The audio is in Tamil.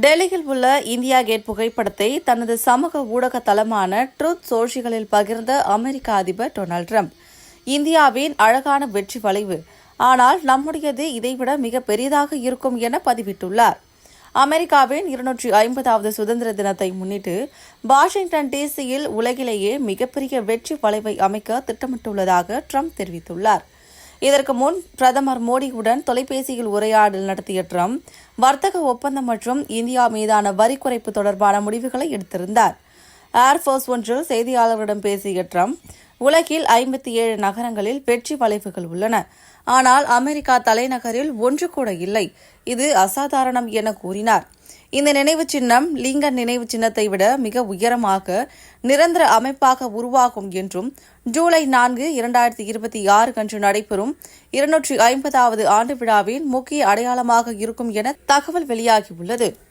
டெல்லியில் உள்ள இந்தியா கேட் புகைப்படத்தை தனது சமூக ஊடக தளமான ட்ரூத் சோஷியலில் பகிர்ந்த அமெரிக்க அதிபர் டொனால்டு டிரம்ப், இந்தியாவின் அழகான வெற்றி வளைவு, ஆனால் நம்முடையது இதைவிட மிக பெரியதாக இருக்கும் என பதிவிட்டுள்ளார். அமெரிக்காவின் 250வது சுதந்திர தினத்தை முன்னிட்டு வாஷிங்டன் டிசியில் உலகிலேயே மிகப்பெரிய வெற்றி வளைவை அமைக்க திட்டமிட்டுள்ளதாக டிரம்ப் தெரிவித்துள்ளார். இதற்கு முன் பிரதமர் மோடியுடன் தொலைபேசியில் உரையாடல் நடத்திய டிரம்ப், வர்த்தக ஒப்பந்தம் மற்றும் இந்தியா மீதான வரி குறைப்பு தொடர்பான முடிவுகளை எடுத்திருந்தார். ஏர்போர்ஸ் ஒன்றில் செய்தியாளர்களிடம் பேசிய டிரம்ப், உலகில் 57 நகரங்களில் வெற்றி வளைவுகள் உள்ளன, ஆனால் அமெரிக்கா தலைநகரில் ஒன்று கூட இல்லை. இது அசாதாரணம் என கூறினார். இந்த நினைவு சின்னம் லிங்கன் நினைவு சின்னத்தை விட மிக உயரமாக நிரந்தர அமைப்பாக உருவாகும் என்றும், ஜூலை 4, 2026 அன்று நடைபெறும் 250வது ஆண்டு விழாவின் முக்கிய அடையாளமாக இருக்கும் என தகவல் வெளியாகியுள்ளது.